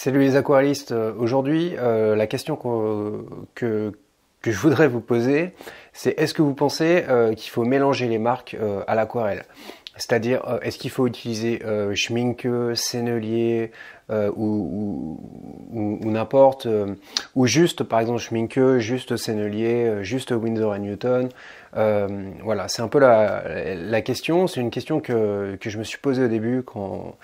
Salut les aquarellistes, aujourd'hui la question que je voudrais vous poser, c'est est-ce que vous pensez qu'il faut mélanger les marques à l'aquarelle? C'est-à-dire, est-ce qu'il faut utiliser Schmincke, Sennelier ou n'importe, ou juste par exemple Schmincke, juste Sennelier, juste Winsor & Newton. Voilà, c'est un peu la question. C'est une question que je me suis posée au début quand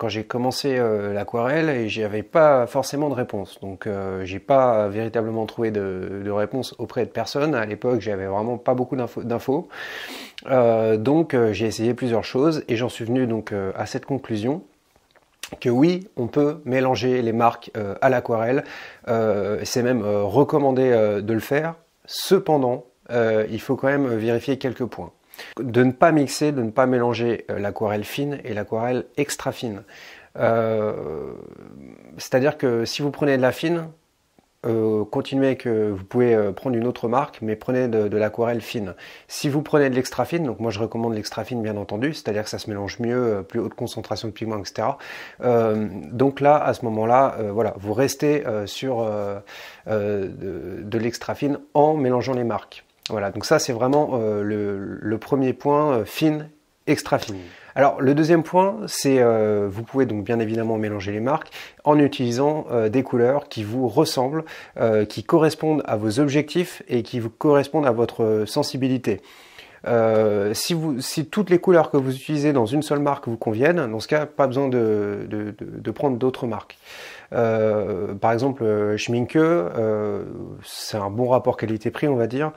j'ai commencé l'aquarelle et j'avais pas forcément de réponse. Donc j'ai pas véritablement trouvé de réponse auprès de personne. À l'époque, j'avais vraiment pas beaucoup d'infos. Donc j'ai essayé plusieurs choses et j'en suis venu donc à cette conclusion que oui, on peut mélanger les marques à l'aquarelle. C'est même recommandé de le faire. Cependant, il faut quand même vérifier quelques points. De ne pas mixer, de ne pas mélanger l'aquarelle fine et l'aquarelle extra fine. C'est-à-dire que si vous prenez de la fine, continuez que vous pouvez prendre une autre marque, mais prenez de l'aquarelle fine. Si vous prenez de l'extra fine, donc moi je recommande l'extra fine bien entendu, c'est-à-dire que ça se mélange mieux, plus haute concentration de pigments, etc. Donc là, à ce moment-là, voilà, vous restez sur de l'extra fine en mélangeant les marques. Voilà, donc ça c'est vraiment le premier point, fine, extra fine. Alors le deuxième point, c'est vous pouvez donc bien évidemment mélanger les marques en utilisant des couleurs qui vous ressemblent, qui correspondent à vos objectifs et qui vous correspondent à votre sensibilité. Si toutes les couleurs que vous utilisez dans une seule marque vous conviennent, dans ce cas, pas besoin de prendre d'autres marques. Par exemple, Schmincke, c'est un bon rapport qualité-prix, on va dire.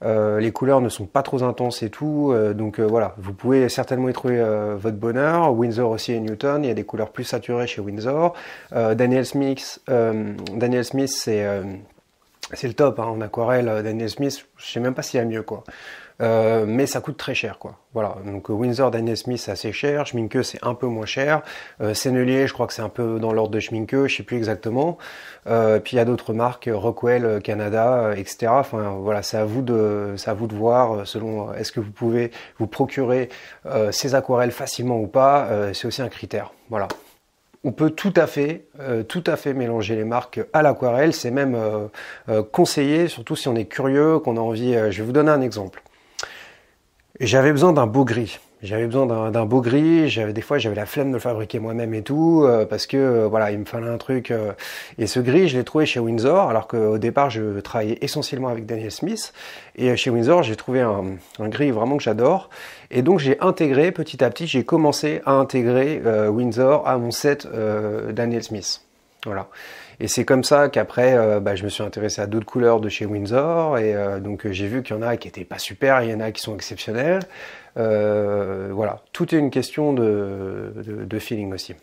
Les couleurs ne sont pas trop intenses et tout, donc voilà, vous pouvez certainement y trouver votre bonheur. Winsor aussi et Newton, il y a des couleurs plus saturées chez Winsor. Daniel Smith, c'est le top hein, en aquarelle. Daniel Smith, je sais même pas s'il y a mieux quoi. Mais ça coûte très cher quoi. Voilà, donc Winsor, Daniel Smith c'est assez cher, Schmincke c'est un peu moins cher, Sennelier je crois que c'est un peu dans l'ordre de Schmincke, je sais plus exactement. Puis il y a d'autres marques, Rockwell, Canada, etc. Enfin voilà, c'est à vous de voir selon est-ce que vous pouvez vous procurer ces aquarelles facilement ou pas. C'est aussi un critère. Voilà. On peut tout à fait mélanger les marques à l'aquarelle. C'est même conseillé, surtout si on est curieux, qu'on a envie. Je vais vous donner un exemple. J'avais besoin d'un beau gris. Des fois j'avais la flemme de le fabriquer moi-même et tout, parce que voilà, il me fallait un truc. Et ce gris, je l'ai trouvé chez Winsor, alors qu'au départ je travaillais essentiellement avec Daniel Smith. Et chez Winsor, j'ai trouvé un gris vraiment que j'adore. Et donc j'ai intégré petit à petit, j'ai commencé à intégrer Winsor à mon set Daniel Smith. Voilà. Et c'est comme ça qu'après, je me suis intéressé à d'autres couleurs de chez Winsor et donc j'ai vu qu'il y en a qui étaient pas super, il y en a qui sont exceptionnels. Voilà, tout est une question de feeling aussi.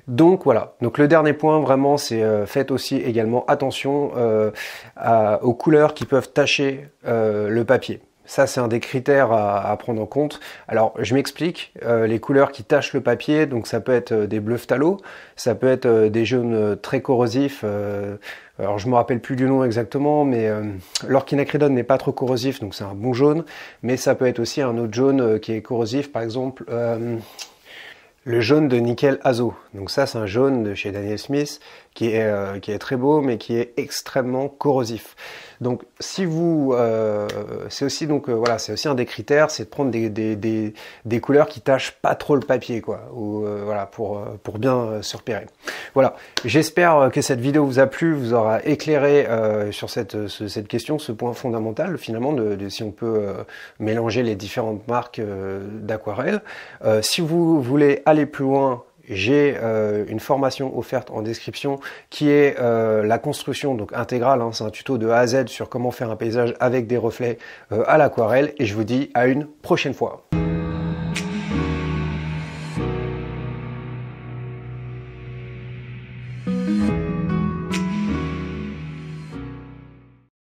Donc voilà, donc le dernier point vraiment c'est faites aussi également attention aux couleurs qui peuvent tacher le papier. Ça, c'est un des critères à prendre en compte. Alors, je m'explique. Les couleurs qui tachent le papier, donc ça peut être des bleus phthalo, ça peut être des jaunes très corrosifs. Alors, je me rappelle plus du nom exactement, mais l'orchinacridone n'est pas trop corrosif, donc c'est un bon jaune. Mais ça peut être aussi un autre jaune qui est corrosif, par exemple le jaune de nickel azo. Donc ça, c'est un jaune de chez Daniel Smith qui est très beau, mais qui est extrêmement corrosif. Donc si vous, c'est aussi voilà, c'est aussi un des critères, c'est de prendre des couleurs qui tachent pas trop le papier, quoi, ou voilà, pour bien se repérer. Voilà, j'espère que cette vidéo vous a plu, vous aura éclairé sur cette question, ce point fondamental finalement de si on peut mélanger les différentes marques d'aquarelle. Si vous voulez aller plus loin, j'ai une formation offerte en description qui est la construction donc intégrale, hein, c'est un tuto de A à Z sur comment faire un paysage avec des reflets à l'aquarelle et je vous dis à une prochaine fois.